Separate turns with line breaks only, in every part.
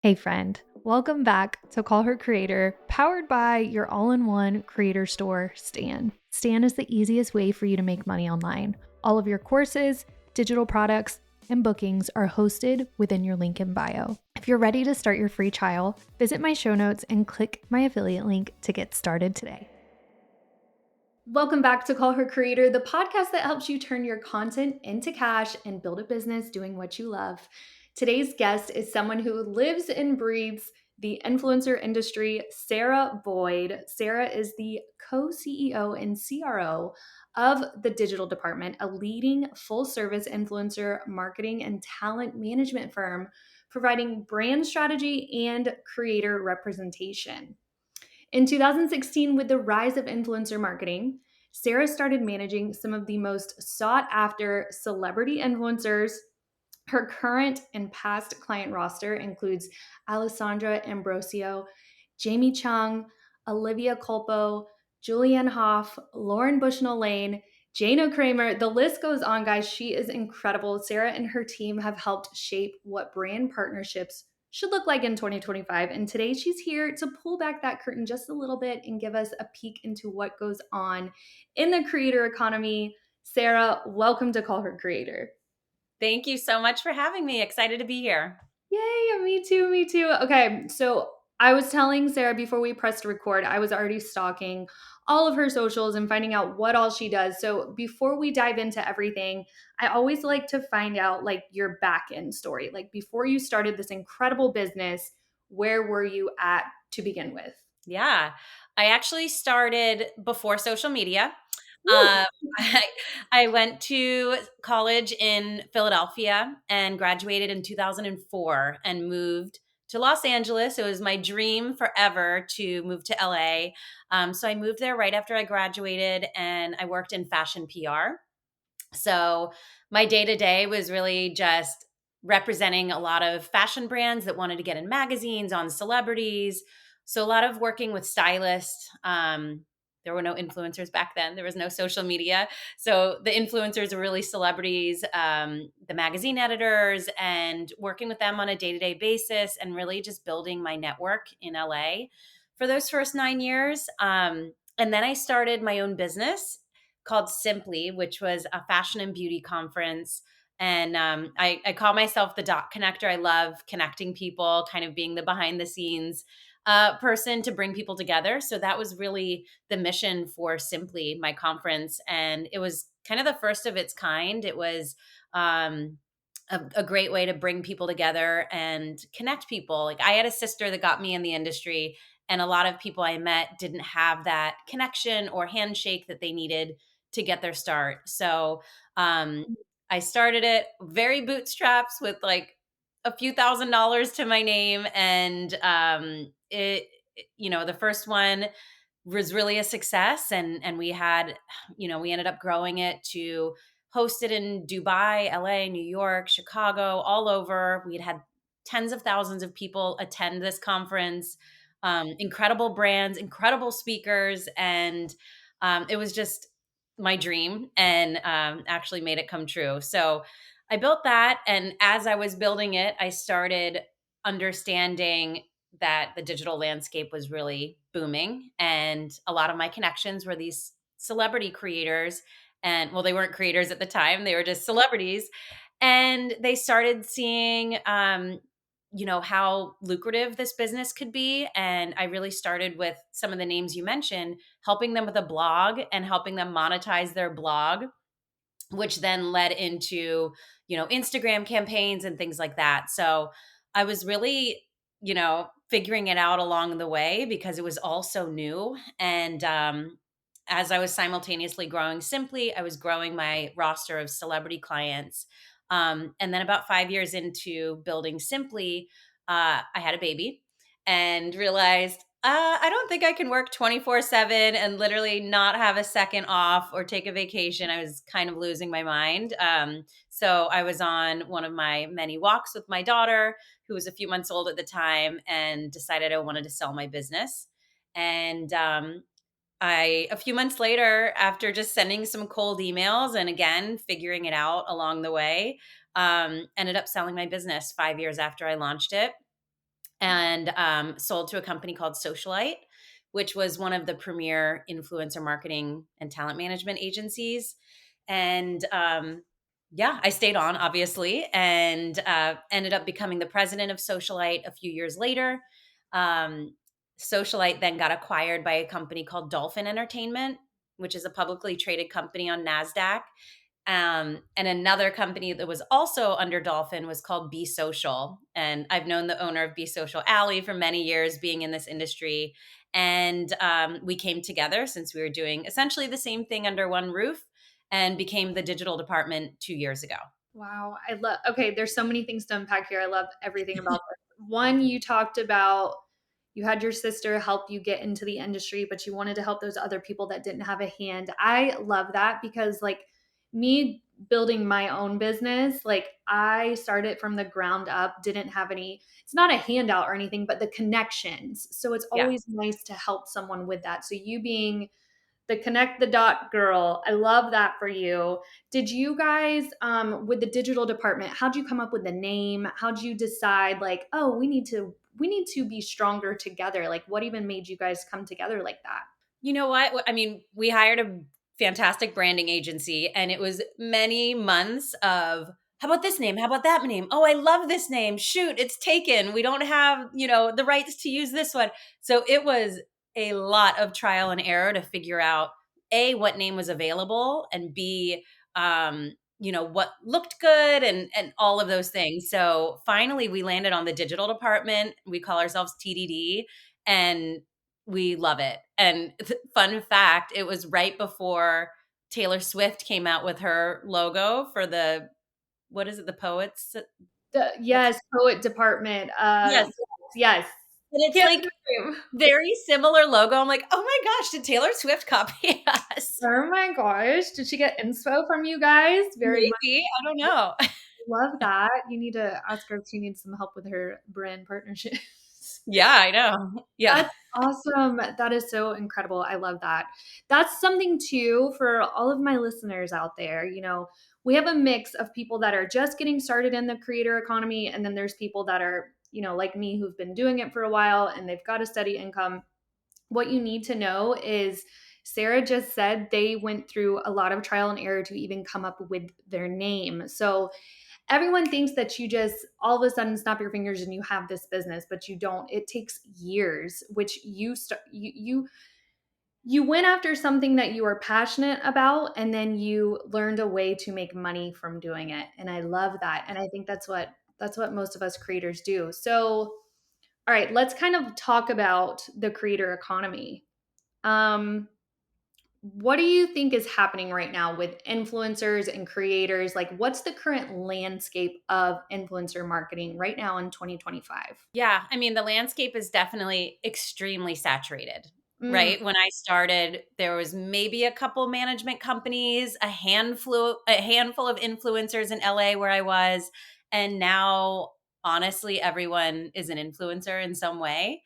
Hey friend, welcome back to Call Her Creator, powered by your all-in-one creator store, Stan. Stan is the easiest way for you to make money online. All of your courses, digital products, and bookings are hosted within your link in bio. If you're ready to start your free trial, visit my show notes and click my affiliate link to get started today. Welcome back to Call Her Creator, the podcast that helps you turn your content into cash and build a business doing what you love. Today's guest is someone who lives and breathes the influencer industry, Sarah Boyd. Sarah is the co-CEO and CRO of the Digital Department, a leading full-service influencer marketing and talent management firm providing brand strategy and creator representation. In 2016, with the rise of influencer marketing, Sarah started managing some of the most sought after celebrity influencers. Her current and past client roster includes Alessandra Ambrosio, Jamie Chung, Olivia Culpo, Julianne Hough, Lauren Bushnell Lane, Jana Kramer. The list goes on, guys. She is incredible. Sarah and her team have helped shape what brand partnerships should look like in 2025. And today she's here to pull back that curtain just a little bit and give us a peek into what goes on in the creator economy. Sarah, welcome to Call Her Creator.
Thank you so much for having me. Excited to be here.
Yay, me too, me too. Okay, so I was telling Sarah before we pressed record, I was already stalking all of her socials and finding out what all she does. So before we dive into everything, I always like to find out like your back end story. Like before you started this incredible business, where were you at to begin with?
Yeah. I actually started before social media.
Woo!
Um, I, I went to college in Philadelphia and graduated in 2004 and moved to Los Angeles. It was my dream forever to move to LA. So I moved there right after I graduated and I worked in fashion PR. So my day to day was really just representing a lot of fashion brands that wanted to get in magazines on celebrities. So a lot of working with stylists. There were no influencers back then. There was no social media. So the influencers were really celebrities, the magazine editors, and working with them on a day to day basis and really just building my network in LA for those first 9 years. And then I started my own business called Simply, which was a fashion and beauty conference. And I call myself the dot connector. I love connecting people, kind of being the behind the scenes person to bring people together. So that was really the mission for Simply, my conference. And it was kind of the first of its kind. It was a great way to bring people together and connect people. Like I had a sister that got me in the industry, and a lot of people I met didn't have that connection or handshake that they needed to get their start. So I started it very bootstraps with like a few $1,000s to my name. And the first one was really a success. And we had, we ended up growing it to host it in Dubai, LA, New York, Chicago, all over. We had tens of thousands of people attend this conference, incredible brands, incredible speakers. And it was just my dream and actually made it come true. So I built that. And as I was building it, I started understanding that the digital landscape was really booming. And a lot of my connections were these celebrity creators. And well, they weren't creators at the time, they were just celebrities. And they started seeing, how lucrative this business could be. And I really started with some of the names you mentioned, helping them with a blog and helping them monetize their blog, which then led into, Instagram campaigns and things like that. So I was really, figuring it out along the way because it was all so new. And as I was simultaneously growing Simply, I was growing my roster of celebrity clients. And then about 5 years into building Simply, I had a baby and realized I don't think I can work 24/7 and literally not have a second off or take a vacation. I was kind of losing my mind. So I was on one of my many walks with my daughter, who was a few months old at the time, and decided I wanted to sell my business. And a few months later, after just sending some cold emails and again, figuring it out along the way, ended up selling my business 5 years after I launched it. and sold to a company called Socialite, which was one of the premier influencer marketing and talent management agencies. And yeah, I stayed on, obviously, and ended up becoming the president of Socialite a few years later. Um, Socialite then got acquired by a company called Dolphin Entertainment, which is a publicly traded company on NASDAQ. And another company that was also under Dolphin was called Be Social. And I've known the owner of Be Social, Allie, for many years being in this industry. And we came together since we were doing essentially the same thing under one roof and became the digital department 2 years ago.
Wow, I love okay, there's so many things to unpack here. I love everything about this. One, you talked about you had your sister help you get into the industry, but you wanted to help those other people that didn't have a hand. I love that because like me building my own business, like I started from the ground up, didn't have any it's not a handout or anything, but the connections. So it's
Yeah.
always nice to help someone with that. So you being the connect the dot girl. I love that for you. Did you guys with the digital department, how'd you come up with the name? How'd you decide like, oh, we need to be stronger together? Like what even made you guys come together like that?
You know what? I mean, we hired a fantastic branding agency, and it was many months of, how about this name? How about that name? Oh, I love this name. Shoot, it's taken. We don't have, the rights to use this one. So it was a lot of trial and error to figure out A, what name was available, and B, what looked good, and all of those things. So finally we landed on the digital department. We call ourselves TDD, and we love it. And fun fact, it was right before Taylor Swift came out with her logo for the, what is it? The Poets?
The
What's
yes, poet department.
Yes.
Yes.
And it's
Can't
like
think of the name.
very similar logo. I'm like, "Oh my gosh, did Taylor Swift copy us?"
Oh my gosh. Did she get inspo from you guys? Very much
Maybe, I don't know.
love that. You need to ask her if she needs some help with her brand partnerships.
Yeah, I know. Yeah.
That's awesome. That is so incredible. I love that. That's something too for all of my listeners out there. We have a mix of people that are just getting started in the creator economy, and then there's people that are, like me, who've been doing it for a while and they've got a steady income. What you need to know is Sarah just said they went through a lot of trial and error to even come up with their name. So everyone thinks that you just all of a sudden snap your fingers and you have this business, but you don't. It takes years, which you went after something that you were passionate about, and then you learned a way to make money from doing it. And I love that. And I think that's what most of us creators do. So, all right, let's kind of talk about the creator economy. Um, what do you think is happening right now with influencers and creators? Like, what's the current landscape of influencer marketing right now in 2025?
Yeah, I mean, the landscape is definitely extremely saturated,
Mm,
right? When I started, there was maybe a couple management companies, a handful of influencers in LA where I was, and now honestly everyone is an influencer in some way.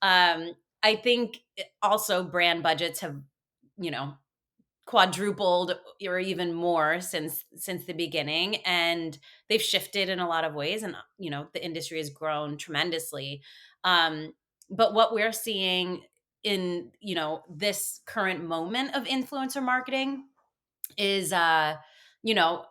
I think also brand budgets have, you know, quadrupled or even more since the beginning, and they've shifted in a lot of ways, and the industry has grown tremendously. But what we're seeing in this current moment of influencer marketing is you know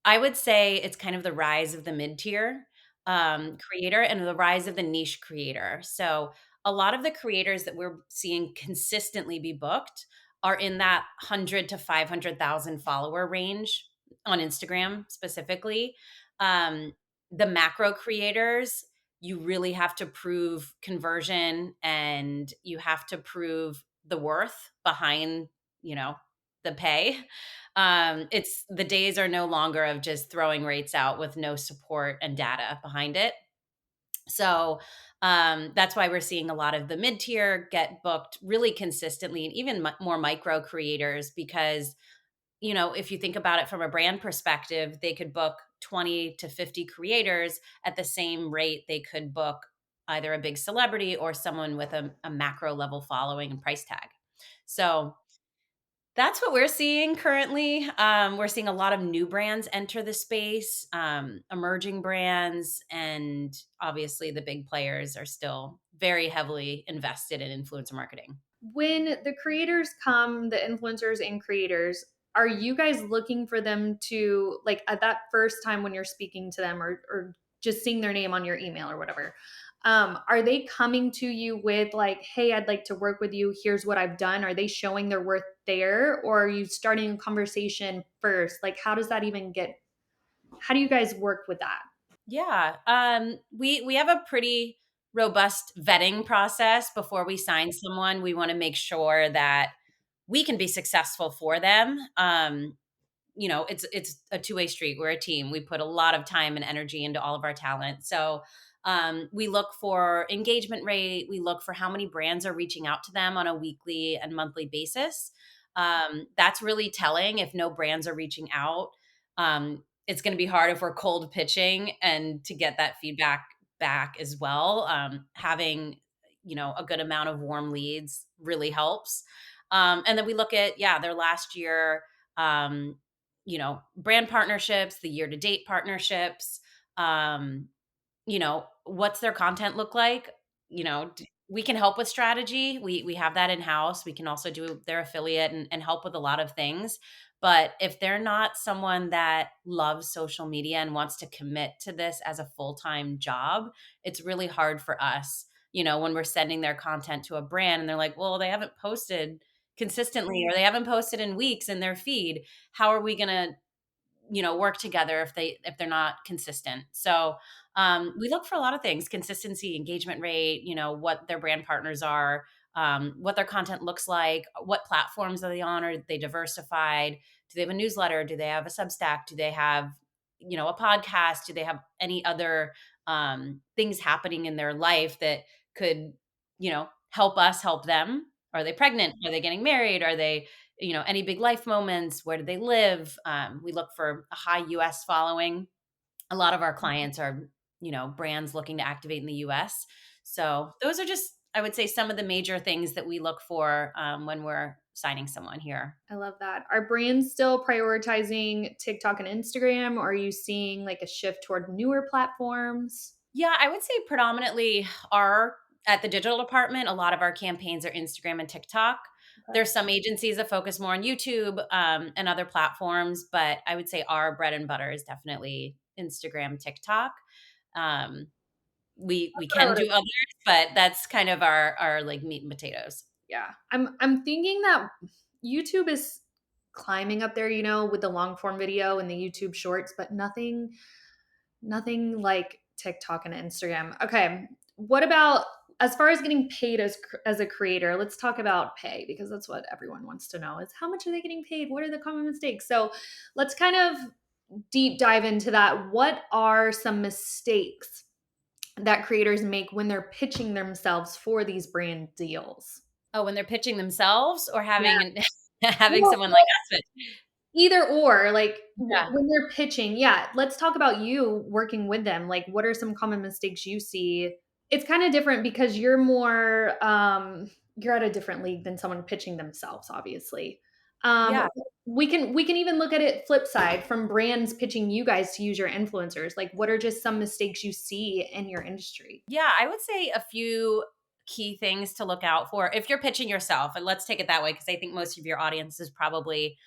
I would say it's kind of the rise of the mid-tier creator and the rise of the niche creator. So a lot of the creators that we're seeing consistently be booked are in that 100 to 500,000 follower range on Instagram specifically. Um, the macro creators, you really have to prove conversion, and you have to prove the worth behind, you know, the pay. It's the days are no longer of just throwing rates out with no support and data behind it. So that's why we're seeing a lot of the mid tier get booked really consistently, and even more micro creators, because if you think about it from a brand perspective, they could book 20 to 50 creators at the same rate they could book either a big celebrity or someone with a macro level following and price tag. So That's what we're seeing currently. We're seeing a lot of new brands enter the space, emerging brands, and obviously the big players are still very heavily invested in influencer marketing.
When the creators come, the influencers and creators, are you guys looking for them to, like, at that first time when you're speaking to them, or just seeing their name on your email or whatever, are they coming to you with like, hey, I'd like to work with you, here's what I've done? Are they showing their worth there, or are you starting a conversation first? Like, how does that even get, how do you guys work with that?
Yeah, we have a pretty robust vetting process before we sign someone. We want to make sure that we can be successful for them. It's a two-way street. We're a team. We put a lot of time and energy into all of our talent. So we look for engagement rate. We look for how many brands are reaching out to them on a weekly and monthly basis. That's really telling. If no brands are reaching out, it's going to be hard if we're cold pitching and to get that feedback back as well. Having a good amount of warm leads really helps. And then we look at their last year, brand partnerships, the year to date partnerships, um, what's their content look like? We can help with strategy. We have that in house. We can also do their affiliate and help with a lot of things. But if they're not someone that loves social media and wants to commit to this as a full-time job, it's really hard for us. When we're sending their content to a brand and they're like, well, they haven't posted consistently or they haven't posted in weeks in their feed. How are we going to work together if they're not consistent? So we look for a lot of things: consistency, engagement rate, what their brand partners are, what their content looks like, what platforms are they on, are they diversified, do they have a newsletter, do they have a Substack, do they have a podcast, do they have any other things happening in their life that could help us help them. Are they pregnant, are they getting married, are they any big life moments, where do they live? We look for a high US following. A lot of our clients are brands looking to activate in the US. So those are just, I would say, some of the major things that we look for when we're signing someone here.
I love that. Are brands still prioritizing TikTok and Instagram, or are you seeing like a shift toward newer platforms?
Yeah, I would say predominantly our at the digital department, a lot of our campaigns are Instagram and TikTok.
Okay.
There's some agencies that focus more on YouTube and other platforms, but I would say our bread and butter is definitely Instagram, TikTok. Um, we
That's what I
can
would.
do others, but that's kind of our like meat and potatoes.
Yeah. I'm thinking that YouTube is climbing up there, with the long form video and the YouTube shorts, but nothing like TikTok and Instagram. Okay. What about, as far as getting paid as a creator? Let's talk about pay, because that's what everyone wants to know, is how much are they getting paid? What are the common mistakes? So, let's kind of deep dive into that. What are some mistakes that creators make when they're pitching themselves for these brand deals?
Oh, when they're pitching themselves or
Yeah.
having having
Well,
someone like us pitch?
either or, like,
Yeah.
when they're pitching, yeah, let's talk about you working with them. Like, what are some common mistakes you see? It's kinda different because you're at a different league than someone pitching themselves, obviously.
Yeah.
We can even look at it flip side, from brands pitching you guys to use your influencers. Like, what are just some mistakes you see in your industry?
Yeah, I would say a few key things to look out for if you're pitching yourself. And let's take it that way, because I think most of your audience is probably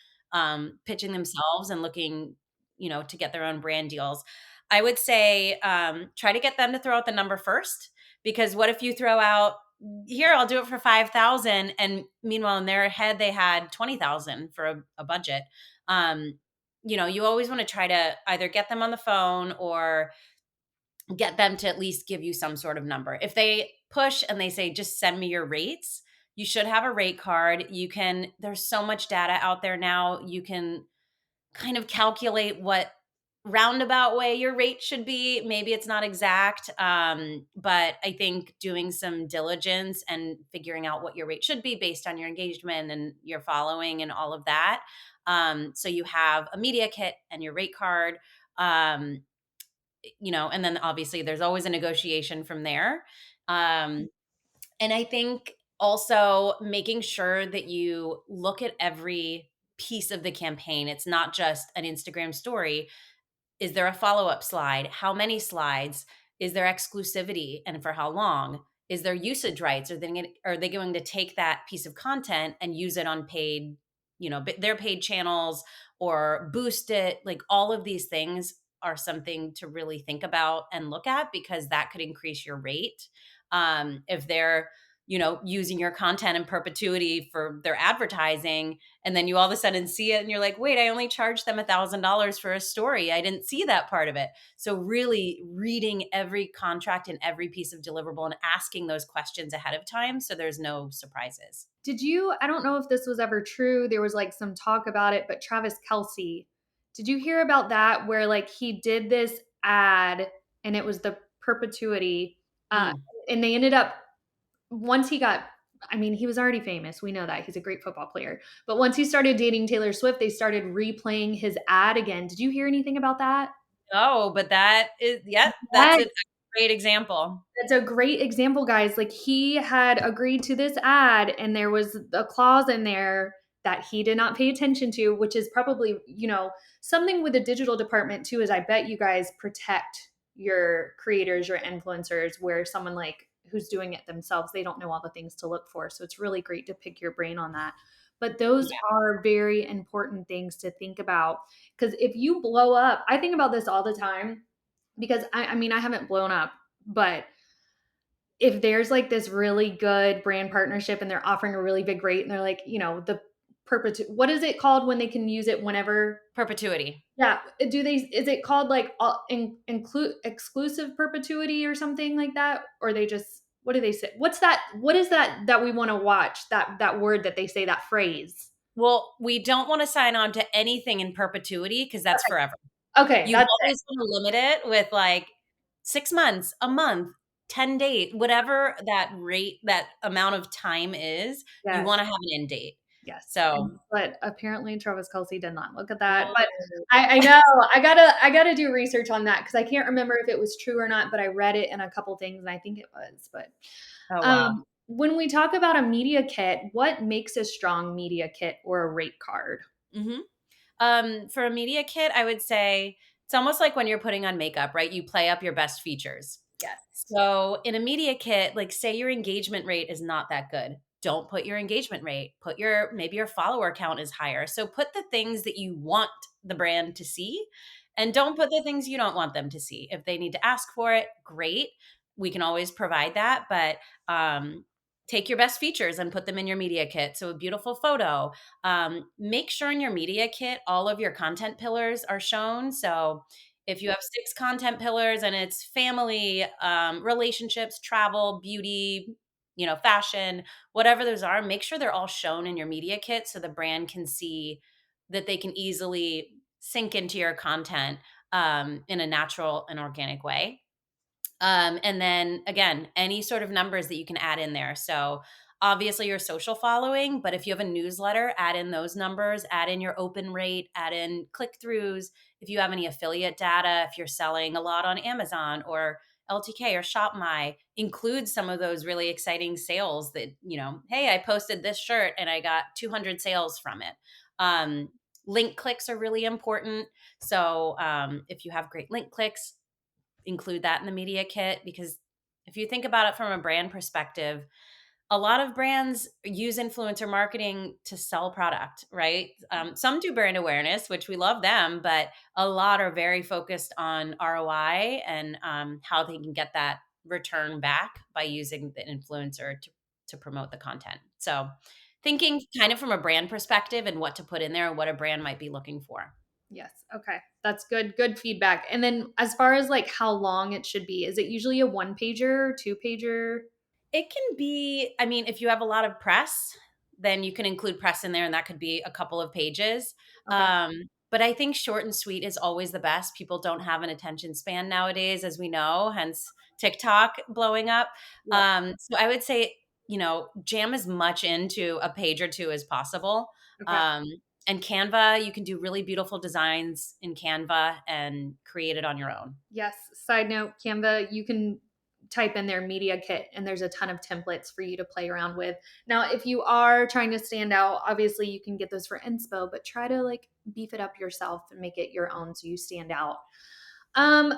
pitching themselves and looking, to get their own brand deals. I would say try to get them to throw out the number first, because what if you throw out, here, I'll do it for 5,000, and meanwhile in their head they had 20,000 for a budget. You always want to try to either get them on the phone or get them to at least give you some sort of number. If they push and they say, just send me your rates, you should have a rate card. There's so much data out there now. You can kind of calculate what roundabout way your rate should be. Maybe it's not exact, but I think doing some diligence and figuring out what your rate should be based on your engagement and your following and all of that. So you have a media kit and your rate card. And then obviously there's always a negotiation from there. And I think Also, making sure that you look at every piece of the campaign. It's not just an Instagram story. Is there a follow-up slide? How many slides? Is there exclusivity, and for how long? Is there usage rights? Are they going to take that piece of content and use it on paid, their paid channels, or boost it? Like, all of these things are something to really think about and look at, because that could increase your rate. If they're, using your content in perpetuity for their advertising, and then you all of a sudden see it and you're like, wait, I only charged them $1,000 for a story. I didn't see that part of it. So really reading every contract and every piece of deliverable and asking those questions ahead of time so there's no surprises.
I don't know if this was ever true. There was like some talk about it, but Travis Kelsey, did you hear about that? Where like he did this ad and it was the perpetuity. Uh,
Mm.
and they ended up, once he got, I mean, he was already famous. We know that. He's a great football player. But once he started dating Taylor Swift, they started replaying his ad again. Did you hear anything about that?
Oh, but that is, yep, that's
Yes.
a great example.
That's a great example, guys. Like he had agreed to this ad, and there was a clause in there that he did not pay attention to, which is probably, something with the digital department too, is I bet you guys protect your creators, your influencers, where someone like who's doing it themselves, they don't know all the things to look for. So it's really great to pick your brain on that. But those
Yeah.
are very important things to think about. Because if you blow up, I think about this all the time because I mean, I haven't blown up, but if there's like this really good brand partnership and they're offering a really big rate and they're like, the what is it called when they can use it whenever?
Perpetuity.
Yeah. Is it called like include exclusive perpetuity or something like that? Or they just, what do they say? What is that we want to watch? That word that they say, that phrase.
Well, we don't want to sign on to anything in perpetuity because that's forever.
Okay.
You
That's it.
always wanna limit it with, like, 6 months, a month, 10 days, whatever that rate, that amount of time is, you
Yes.
wanna have an end date.
Yes, and
So,
but apparently Travis Kelce did not look at that,
oh,
but I know, I gotta do research on that because I can't remember if it was true or not, but I read it in a couple things, and I think it was, but,
oh, wow.
when we talk about a media kit, what makes a strong media kit or a rate card?
Mhm. For a media kit, I would say it's almost like when you're putting on makeup, right? You play up your best features.
Yes.
So in a media kit, like say your engagement rate is not that good. Don't put your engagement rate. Maybe your follower count is higher. So put the things that you want the brand to see, and don't put the things you don't want them to see. If they need to ask for it, great. We can always provide that, but take your best features and put them in your media kit. So a beautiful photo. Make sure in your media kit all of your content pillars are shown. So if you have 6 content pillars and it's family, relationships, travel, beauty, fashion, whatever those are, make sure they're all shown in your media kit so the brand can see that they can easily sync into your content in a natural and organic way. And then again, any sort of numbers that you can add in there. So obviously your social following, but if you have a newsletter, add in those numbers, add in your open rate, add in click throughs. If you have any affiliate data, if you're selling a lot on Amazon or LTK or ShopMy, include some of those really exciting sales that, hey, I posted this shirt and I got 200 sales from it. Um, Link clicks are really important. So if you have great link clicks, include that in the media kit, because if you think about it from a brand perspective, a lot of brands use influencer marketing to sell product, right? Some do brand awareness, which we love them, but a lot are very focused on ROI and how they can get that return back by using the influencer to promote the content. So, thinking kind of from a brand perspective and what to put in there and what a brand might be looking for.
Yes, okay, that's good feedback, and then as far as, like, how long it should be, is it usually a one-pager, two-pager?
It can be, I mean, if you have a lot of press, then you can include press in there, and that could be a couple of pages.
Okay,
But I think short and sweet is always the best. People don't have an attention span nowadays, as we know, hence TikTok blowing up.
yeah,
So I would say, jam as much into a page or two as possible.
okay.
Um, and Canva, you can do really beautiful designs in Canva and create it on your own.
Yes, side note, Canva, you can type in their media kit and there's a ton of templates for you to play around with. Now, if you are trying to stand out, obviously you can get those for inspo, but try to like beef it up yourself and make it your own so you stand out.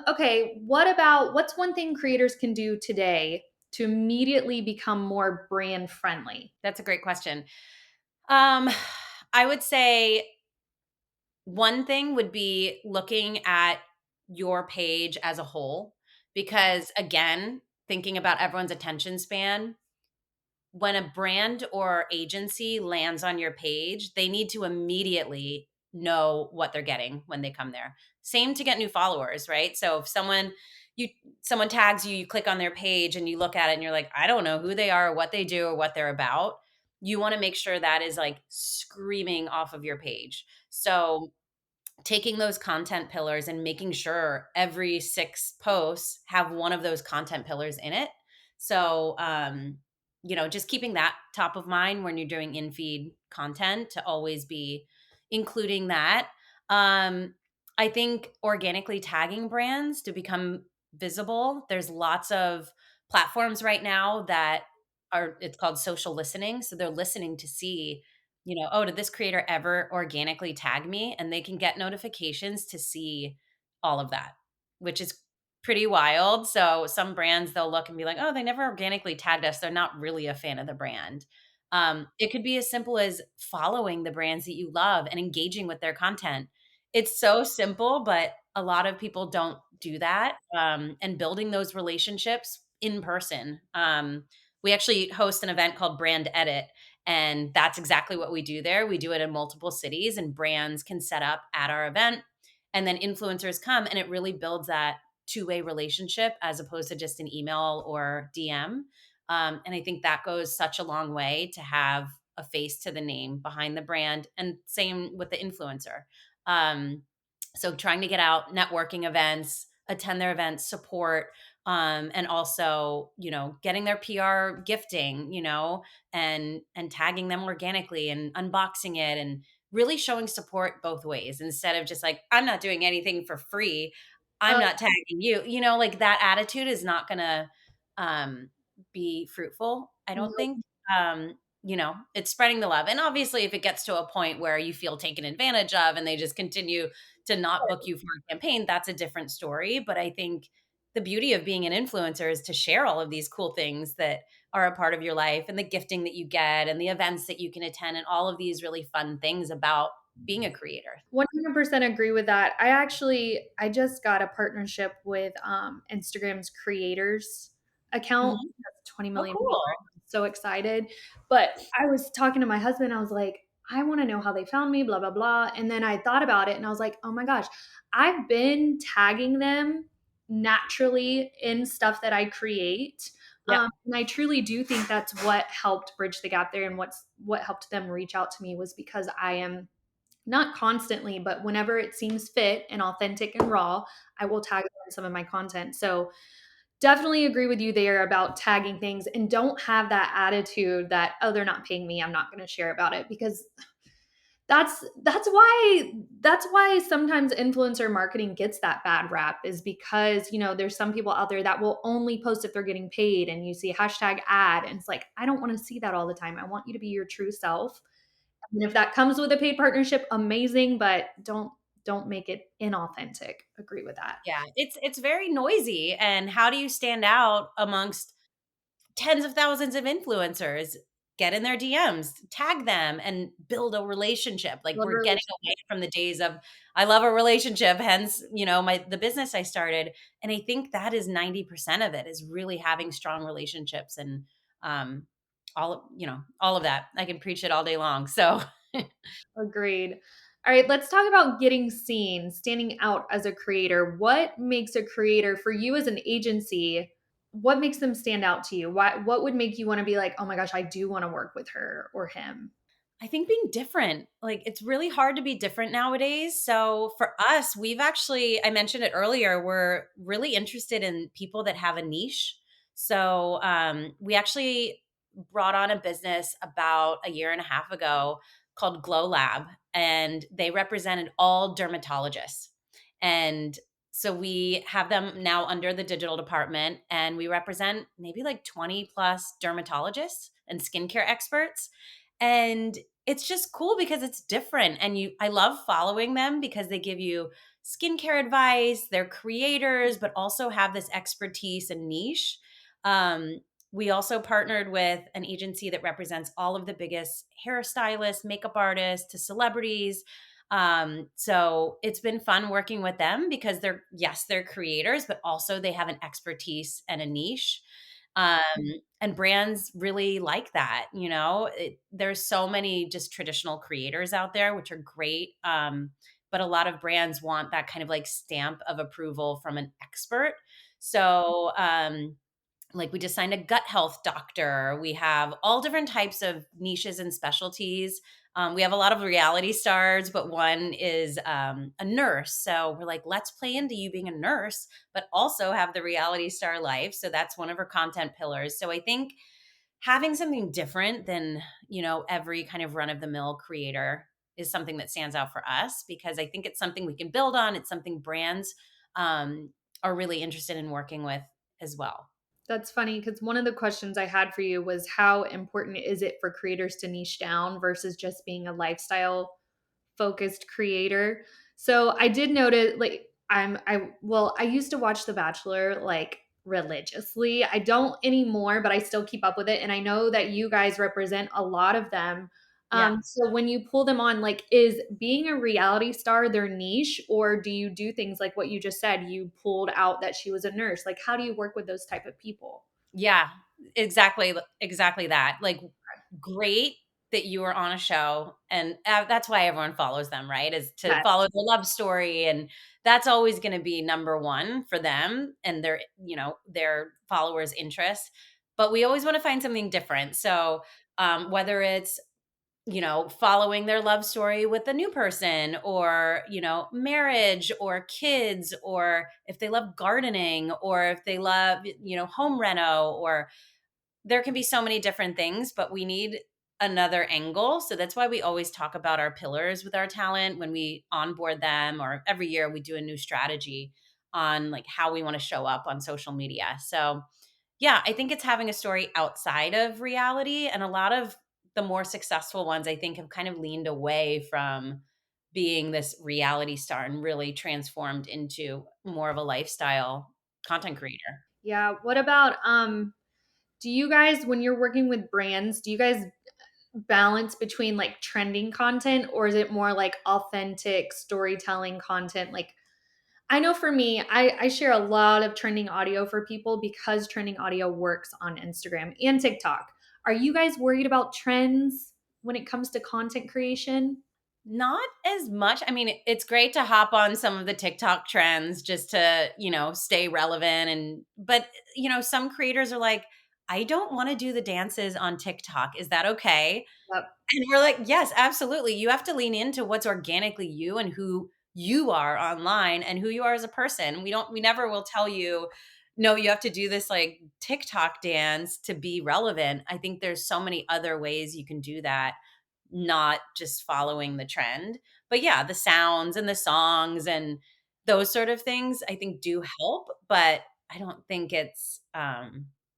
Okay, what's one thing creators can do today to immediately become more brand friendly?
That's a great question. Um, I would say one thing would be looking at your page as a whole, because again, thinking about everyone's attention span, when a brand or agency lands on your page, they need to immediately know what they're getting when they come there. Same to get new followers, right? So if you someone tags you, you click on their page and you look at it and you're like, I don't know who they are, or what they do, or what they're about. You want to make sure that is like screaming off of your page. So taking those content pillars and making sure every 6 posts have one of those content pillars in it. So, just keeping that top of mind when you're doing in-feed content, to always be including that. Um, I think organically tagging brands to become visible. There's lots of platforms right now that it's called social listening. So they're listening to see, oh, did this creator ever organically tag me? And they can get notifications to see all of that, which is pretty wild. So some brands, they'll look and be like, oh, they never organically tagged us. They're not really a fan of the brand. It could be as simple as following the brands that you love and engaging with their content. It's so simple, but a lot of people don't do that. And building those relationships in person. We actually host an event called Brand Edit, and that's exactly what we do there. We do it in multiple cities, and brands can set up at our event, and then influencers come, and it really builds that two-way relationship as opposed to just an email or DM. And I think that goes such a long way to have a face to the name behind the brand, and same with the influencer. Um, so trying to get out, networking events, attend their events, support, and also, getting their PR gifting, and tagging them organically and unboxing it, and really showing support both ways, instead of just like, I'm not doing anything for free, I'm
Uh,
not tagging you. Like that attitude is not gonna um be fruitful, I don't
nope.
think. It's spreading the love. And obviously if it gets to a point where you feel taken advantage of and they just continue to not book you for a campaign, that's a different story. But I think the beauty of being an influencer is to share all of these cool things that are a part of your life, and the gifting that you get, and the events that you can attend, and all of these really fun things about being a creator.
100% agree with that. I just got a partnership with Instagram's creators account.
Mhm.
That's 20
Oh,
million people.
cool.
I'm so excited. But I was talking to my husband. I was like, I want to know how they found me, blah, blah, blah. And then I thought about it and I was like, oh my gosh, I've been tagging them naturally in stuff that I create.
Yep.
And I truly do think that's what helped bridge the gap there, and what helped them reach out to me was because I am not constantly, but whenever it seems fit and authentic and raw, I will tag it in some of my content. So definitely agree with you there about tagging things, and don't have that attitude that, oh, they're not paying me, I'm not going to share about it, because that's why sometimes influencer marketing gets that bad rap, is because there's some people out there that will only post if they're getting paid, and you see hashtag ad and it's like, I don't want to see that all the time. I want you to be your true self, and if that comes with a paid partnership, amazing, but don't make it inauthentic. Agree with that.
Yeah, it's very noisy, and how do you stand out amongst tens of thousands of influencers? Get in their DMs, tag them, and build a relationship. Like, we're getting
Literally
away from the days of I love a relationship, hence, the business I started. And I think that is 90% of it, is really having strong relationships, and um all of that. I can preach it all day long. So
agreed. All right, let's talk about getting seen, standing out as a creator. What makes a creator for you as an agency? What makes them stand out to you? What would make you want to be like, oh my gosh, I do want to work with her or him?
I think being different, like, it's really hard to be different nowadays. So for us, I mentioned it earlier, we're really interested in people that have a niche. So we actually brought on a business about a year and a half ago called Glow Lab, and they represented all dermatologists. And So we have them now under the digital department, and we represent maybe like 20 plus dermatologists and skincare experts. And it's just cool because it's different. And I love following them because they give you skincare advice, they're creators, but also have this expertise and niche. Um, we also partnered with an agency that represents all of the biggest hairstylists, makeup artists to celebrities. So it's been fun working with them because they're creators, but also they have an expertise and a niche. Um, and brands really like that. There's so many just traditional creators out there, which are great. But a lot of brands want that kind of like stamp of approval from an expert. So, like we just signed a gut health doctor. We have all different types of niches and specialties. We have a lot of reality stars, but one is a nurse. So we're like, let's play into you being a nurse, but also have the reality star life. So that's one of her content pillars. So I think having something different than, every kind of run of the mill creator is something that stands out for us because I think it's something we can build on. It's something brands are really interested in working with as well.
That's funny because one of the questions I had for you was how important is it for creators to niche down versus just being a lifestyle focused creator. So I did notice I used to watch The Bachelor like religiously. I don't anymore, but I still keep up with it. And I know that you guys represent a lot of them.
Yeah.
So when you pull them on, like, is being a reality star their niche, or do you do things like what you just said? You pulled out that she was a nurse. Like, how do you work with those type of people?
Yeah, exactly that. Like, great that you were on a show, and, that's why everyone follows them, right? Is to follow the love story, and that's always gonna be number 1 for them and their followers' interests, but we always wanna find something different. So, whether it's following their love story with a new person or, marriage or kids, or if they love gardening or if they love, home reno, or there can be so many different things, but we need another angle. So that's why we always talk about our pillars with our talent when we onboard them, or every year we do a new strategy on like how we want to show up on social media. So yeah, I think it's having a story outside of reality. And a lot of the more successful ones, I think, have kind of leaned away from being this reality star and really transformed into more of a lifestyle content creator.
Yeah. What about do you guys, when you're working with brands, do you guys balance between like trending content, or is it more like authentic storytelling content? Like, I know for me, I share a lot of trending audio for people because trending audio works on Instagram and TikTok. Are you guys worried about trends when it comes to content creation?
Not as much. I mean, it's great to hop on some of the TikTok trends just to, stay relevant, but, some creators are like, "I don't wanna do the dances on TikTok. Is that okay?"
Yep.
And we're like, "Yes, absolutely. You have to lean into what's organically you and who you are online and who you are as a person. We never will tell you, 'No, you have to do this, like, TikTok dance to be relevant.'" I think there's so many other ways you can do that, not just following the trend. But yeah, the sounds and the songs and those sort of things I think do help, but I don't think it's,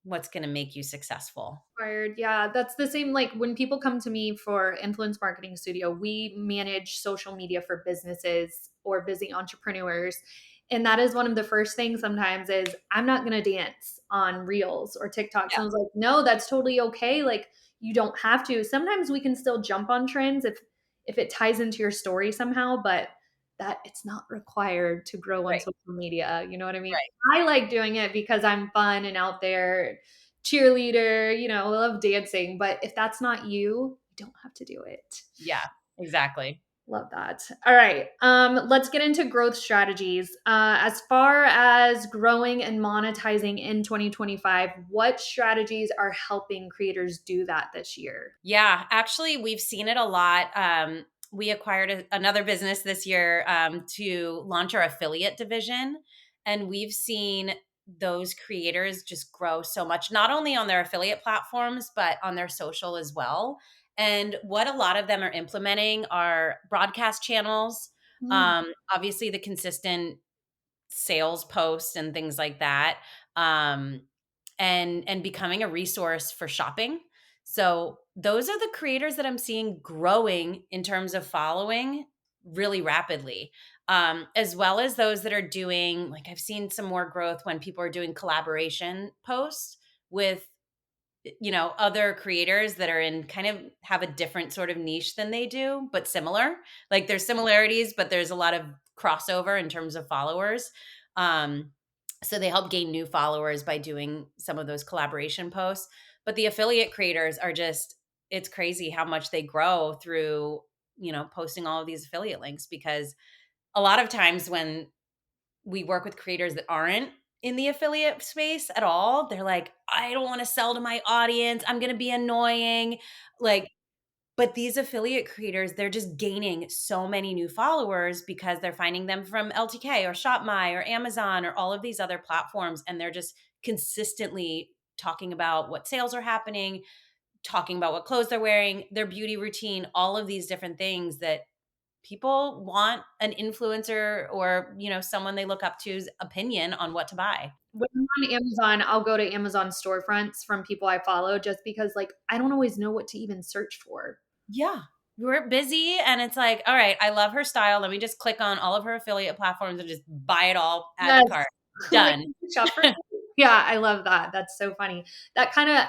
what's gonna make you successful.
Inspired. Yeah, that's the same. Like when people come to me for influence marketing studio, we manage social media for businesses or busy entrepreneurs. And that is one of the first things sometimes is I'm not going to dance on reels or TikToks. And I was like, no, that's totally okay. Like you don't have to. Sometimes we can still jump on trends if it ties into your story somehow, but that it's not required to grow on
Right,
social media. You know what I mean?
right.
I like doing it because I'm fun and out there cheerleader, I love dancing, but if that's not you, you don't have to do it.
Yeah, exactly.
Love that. All right. Let's get into growth strategies. As far as growing and monetizing in 2025, what strategies are helping creators do that this year?
Yeah, actually, we've seen it a lot. We acquired another business this year to launch our affiliate division, and we've seen those creators just grow so much, not only on their affiliate platforms, but on their social as well. And what a lot of them are implementing are broadcast channels,
Mm,
obviously, the consistent sales posts and things like that. Um, and becoming a resource for shopping. So those are the creators that I'm seeing growing in terms of following really rapidly. As well as those that are doing, like, I've seen some more growth when people are doing collaboration posts with, other creators that are in kind of have a different sort of niche than they do, but similar. Like, there's similarities, but there's a lot of crossover in terms of followers. Um, so they help gain new followers by doing some of those collaboration posts. But the affiliate creators are just, it's crazy how much they grow through, posting all of these affiliate links, because a lot of times when we work with creators that aren't in the affiliate space at all, they're like, I don't want to sell to my audience. I'm going to be annoying. Like, but these affiliate creators, they're just gaining so many new followers because they're finding them from LTK or ShopMy or Amazon or all of these other platforms. And they're just consistently talking about what sales are happening, talking about what clothes they're wearing, their beauty routine, all of these different things that people want an influencer or, someone they look up to's opinion on what to buy.
When I'm on Amazon, I'll go to Amazon storefronts from people I follow just because, like, I don't always know what to even search for.
Yeah. We're busy and it's like, all right, I love her style. Let me just click on all of her affiliate platforms and just buy it all, add to
Yes.
cart.
Like,
Done.
shop for me? Yeah, I love that. That's so funny. That kinda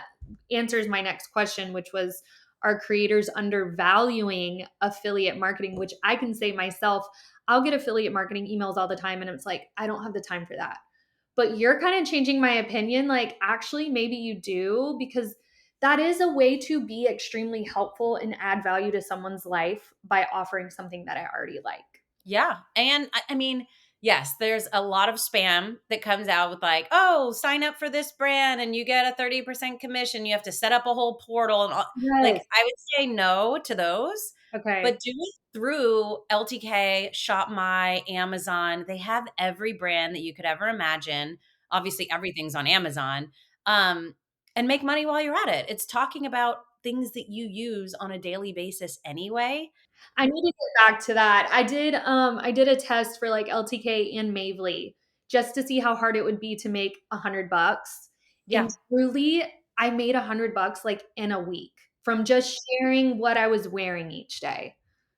answers my next question, which was, are creators undervaluing affiliate marketing? Which I can say myself, I'll get affiliate marketing emails all the time, and it's like, I don't have the time for that. But you're kinda changing my opinion, like, actually, maybe you do, because that is a way to be extremely helpful and add value to someone's life by offering something that I already like.
Yeah. And I mean, yes, there's a lot of spam that comes out with like, oh, sign up for this brand and you get a 30% commission. You have to set up a whole portal and all. Like,
Yes.
I would say no to those,
Okay.
but do it through LTK, ShopMy, Amazon. They have every brand that you could ever imagine. Obviously, everything's on Amazon. Um, and make money while you're at it. It's talking about things that you use on a daily basis anyway.
I need to get back to that. I did a test for like LTK and Mavely just to see how hard it would be to make $100. And
Yeah.
truly, I made $100 like in a week from just sharing what I was wearing each day.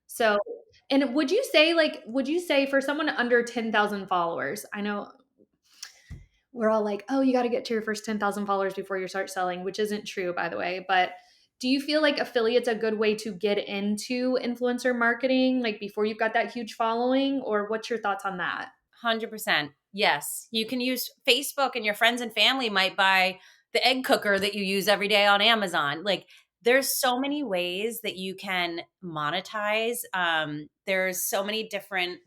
So, and would you say for someone under 10,000 followers, I know we're all like, oh, you got to get to your first 10,000 followers before you start selling, which isn't true, by the way. But do you feel like affiliate's a good way to get into influencer marketing, like before you've got that huge following? Or what's your thoughts on that?
100%. Yes. You can use Facebook and your friends and family might buy the egg cooker that you use every day on Amazon. Like, there's so many ways that you can monetize. There's so many different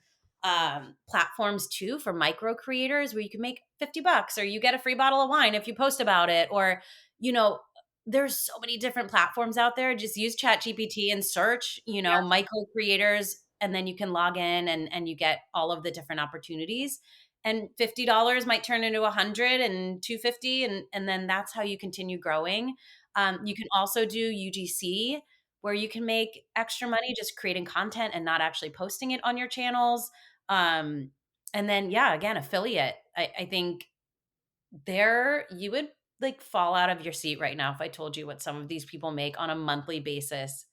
platforms too for micro creators where you can make $50 or you get a free bottle of wine if you post about it. Or, you know, there's so many different platforms out there. Just use Chat GPT and search, micro creators, and then you can log in and you get all of the different opportunities. And $50 might turn into 100 and 250, and then that's how you continue growing. You can also do UGC, where you can make extra money just creating content and not actually posting it on your channels. Um, and then, yeah, again, affiliate. I think there you would like fall out of your seat right now if I told you what some of these people make on a monthly basis.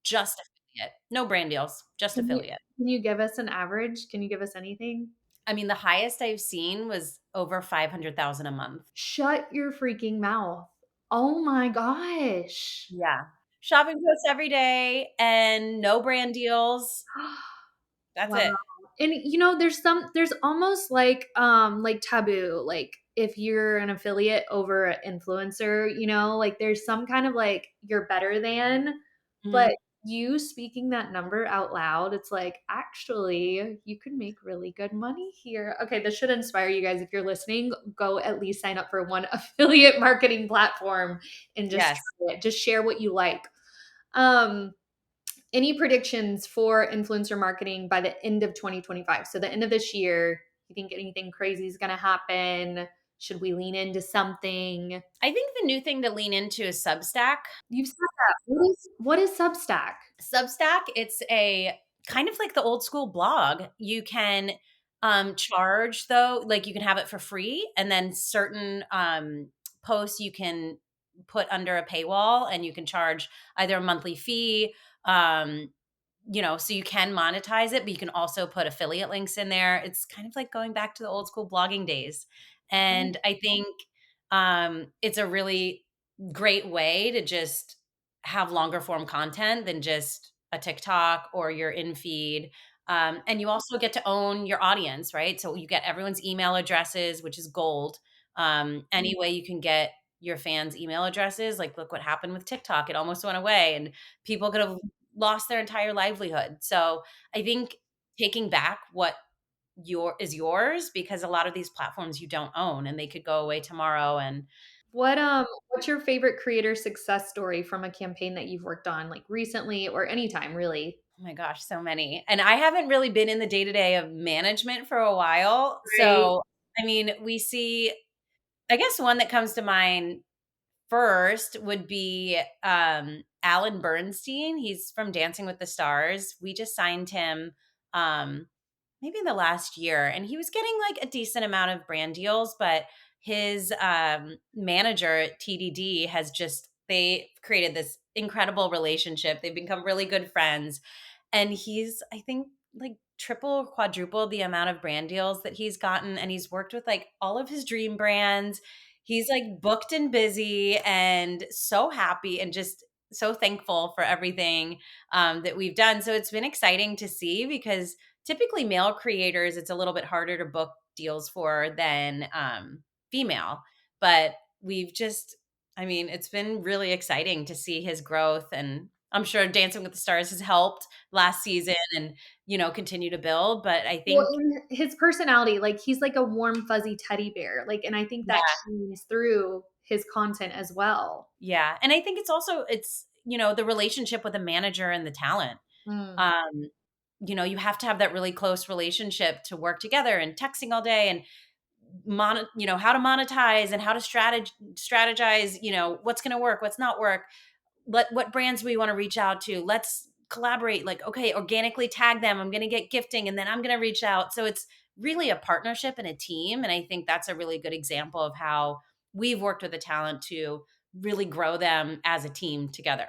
Just affiliate. No brand deals, just
Can you
affiliate.
can you give us an average? Can you give us anything?
I mean, the highest I've seen was over 500,000 a month.
Shut your freaking mouth. Oh my gosh.
Yeah. Shopping posts every day and no brand deals. That's
Wow.
it.
And there's almost like taboo, like if you're an affiliate over an influencer, like there's some kind of like you're better than, but
Mhm.
you speaking that number out loud, it's like actually you could make really good money here. Okay, this should inspire you guys. If you're listening, go at least sign up for one affiliate marketing platform and just
Yes.
try it. Just share what you like. Um any predictions for influencer marketing by the end of 2025? So the end of this year, you think anything crazy is going to happen? Should we lean into something?
I think the new thing to lean into is Substack.
You've said that. What is Substack?
Substack, it's a kind of like the old school blog. You can charge though, like you can have it for free, and then certain posts you can put under a paywall and you can charge either a monthly fee, um so you can monetize it, but you can also put affiliate links in there. It's kind of like going back to the old school blogging days. And I think it's a really great way to just have longer form content than just a TikTok or your in feed. And you also get to own your audience, right? So you get everyone's email addresses, which is gold. Any way you can get your fans' email addresses, like look what happened with TikTok. It almost went away and people could have lost their entire livelihood. So I think taking back what yours, because a lot of these platforms you don't own and they could go away tomorrow. And
What's your favorite creator success story from a campaign that you've worked on, like recently or anytime, really?
oh my gosh, so many. And I haven't really been in the day-to-day of management for a while.
Right.
So I mean, we see, I guess one that comes to mind first would be Alan Bernstein. He's from Dancing with the Stars. We just signed him um maybe in the last year, and he was getting like a decent amount of brand deals, but his manager at TDD has just, they created this incredible relationship. They've become really good friends, and he's, I think, like triple or quadruple the amount of brand deals that he's gotten, and he's worked with like all of his dream brands. He's like booked and busy and so happy and just so thankful for everything that we've done. So it's been exciting to see, because typically male creators, it's a little bit harder to book deals for than female. But we've just, I mean, it's been really exciting to see his growth. And I'm sure Dancing with the Stars has helped last season and, continue to build. But I
Well,
think,
in his personality, like he's like a warm, fuzzy teddy bear. Like, and I think that
yeah,
shines through his content as well.
yeah. And I think it's also, the relationship with the manager and the talent.
Mm.
Um, you have to have that really close relationship to work together, and texting all day, and how to monetize and how to strategize, what's going to work, what's not work, what brands we want to reach out to, let's collaborate, like, okay, organically tag them, I'm going to get gifting and then I'm going to reach out. So it's really a partnership and a team, and I think that's a really good example of how we've worked with the talent to really grow them as a team together.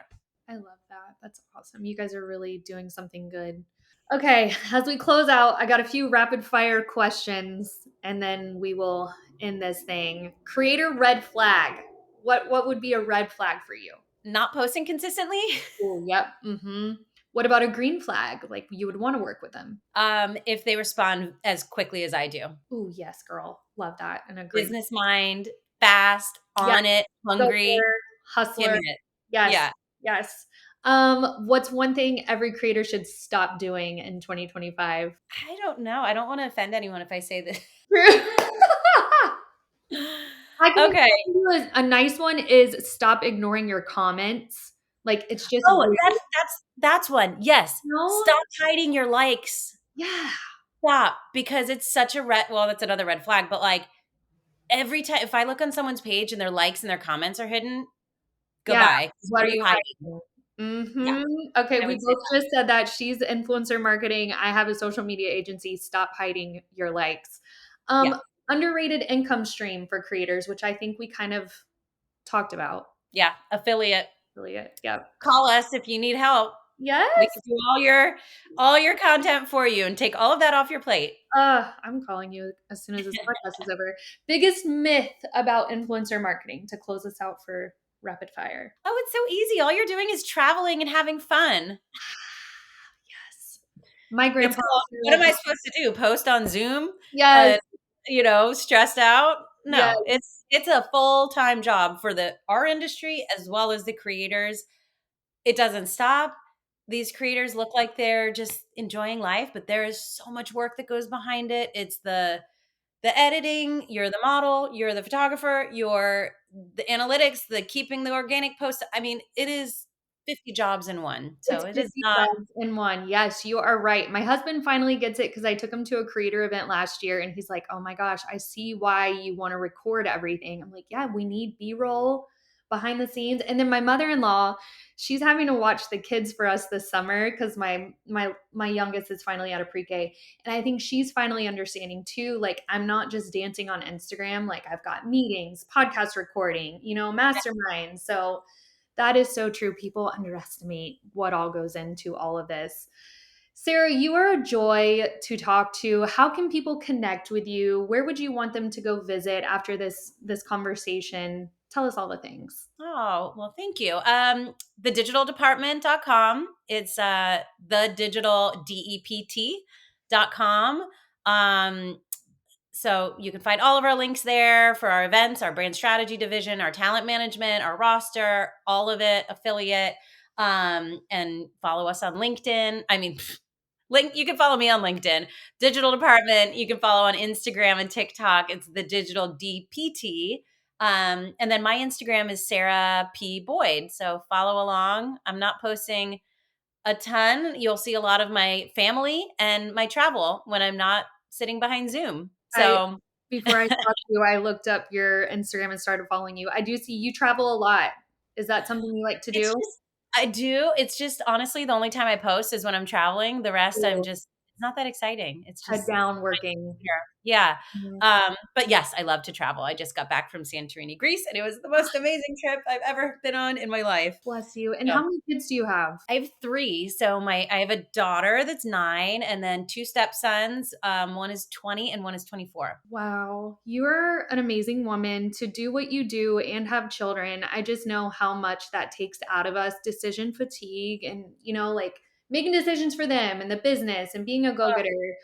I love that. That's awesome. You guys are really doing something good. Okay, as we close out, I got a few rapid fire questions and then we will end this thing. Creator red flag. What would be a red flag for you?
Not posting consistently.
Oh, yep. What about a green flag? Like you would want to work with them.
If they respond as quickly as I do.
Oh, yes, girl. Love that and agree.
Business mind, fast,
Yeah,
on it, hungry,
go-getter,
give
hustler.
me it.
Yes,
Yeah.
yes. What's one thing every creator should stop doing in 2025?
I don't know. I don't wanna offend anyone if I say this.
True. I can
Okay.
tell you a nice one is stop ignoring your comments. Like, it's just
Oh,
rude,
that's one. Yes.
no?
Stop hiding your likes.
Yeah.
Stop, because it's such a that's another red flag, but, like, every time if I look on someone's page and their likes and their comments are hidden,
Yeah.
goodbye. 'Cause
What
what
are
are
you
you hiding?
hiding?
Yeah,
Okay,
I
we
would say
both just said that. She's influencer marketing. I have a social media agency. Stop hiding your likes.
yeah,
Underrated income stream for creators, which I think we kind of talked about.
yeah. Affiliate.
Affiliate. Yep.
Call us if you need help. We
Yes.
can do all your content for you and take all of that off your plate.
I'm calling you as soon as this podcast is over. Biggest myth about influencer marketing to close us out for rapid fire.
Oh, it's so easy. All you're doing is traveling and having fun.
Yes. My
It's
grandpa.
called, what am I supposed to do? Post on Zoom?
Yes.
Uh, stressed out?
Yes.
No, it's a full-time job for our industry as well as the creators. It doesn't stop. These creators look like they're just enjoying life, but there is so much work that goes behind it. It's the editing, you're the model, you're the photographer, you're the analytics, the keeping the organic post. I mean, it is 50 jobs in one. So
It's
it is
50
not.
jobs in one. Yes, you are right. My husband finally gets it because I took him to a creator event last year and he's like, oh my gosh, I see why you want to record everything. I'm like, yeah, we need B roll behind the scenes. And then my mother in law, she's having to watch the kids for us this summer because my youngest is finally out of pre-K. And I think she's finally understanding too, like I'm not just dancing on Instagram, like I've got meetings, podcast recording, mastermind. So that is so true. People underestimate what all goes into all of this. Sarah, you are a joy to talk to. How can people connect with you? Where would you want them to go visit after this conversation? Tell us all the things.
Oh, well, thank you. Thedigitaldepartment.com. It's thedigitaldept.com. So you can find all of our links there for our events, our brand strategy division, our talent management, our roster, all of it, affiliate, and follow us on LinkedIn. I mean, link, you can follow me on LinkedIn, Digital Department. You can follow on Instagram and TikTok. It's the Digital DPT. And then my Instagram is Sarah P. Boyd. So follow along. I'm not posting a ton. You'll see a lot of my family and my travel when I'm not sitting behind Zoom.
I
So
Before I talked to you, I looked up your Instagram and started following you. I do see you travel a lot. Is that something you like to
it's
do?
just, I do. It's just honestly the only time I post is when I'm traveling. The rest
Cool.
it's not that exciting. It's
Head
just
down
my
working.
computer. Yeah.
Mhm.
But yes, I love to travel. I just got back from Santorini, Greece, and it was the most amazing trip I've ever been on in my life.
Bless you. And
So
how many kids do you have?
I have 3. So I have a daughter that's 9 and then 2 stepsons. One is 20 and one is 24.
Wow, you're an amazing woman to do what you do and have children. I just know how much that takes out of us, decision fatigue and, like making decisions for them and the business and being a go-getter.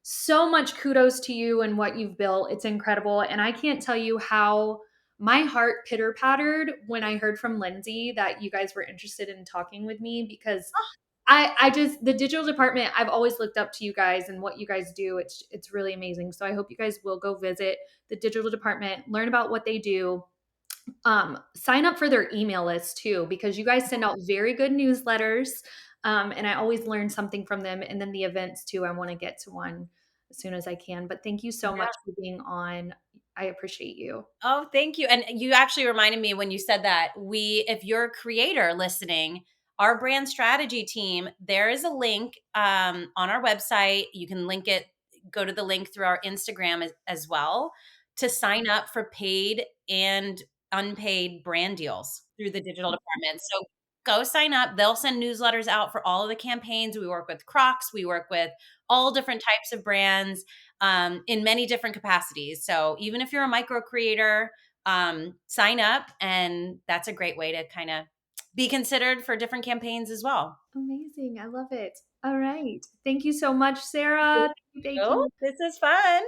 So much kudos to you and what you've built. It's incredible. And I can't tell you how my heart pitter pattered when I heard from Lindsay that you guys were interested in talking with me because I just the digital department, I've always looked up to you guys and what you guys do. It's really amazing. So I hope you guys will go visit the digital department, learn about what they do. Sign up for their email list too, because you guys send out very good newsletters. And I always learn something from them. And then the events too. I want to get to one as soon as I can. But thank you so much for being on. I appreciate you.
Oh, thank you. And you actually reminded me when you said that if you're a creator listening, our brand strategy team, there is a link on our website. You can link it, go to the link through our Instagram as well to sign up for paid and unpaid brand deals through the digital department. So go sign up. They'll send newsletters out for all of the campaigns. We work with Crocs, we work with all different types of brands in many different capacities. So even if you're a micro creator, sign up, and that's a great way to kind of be considered for different campaigns as well.
Amazing. I love it. All right. Thank you so much, Sarah. Thank you.
Oh, this is fun.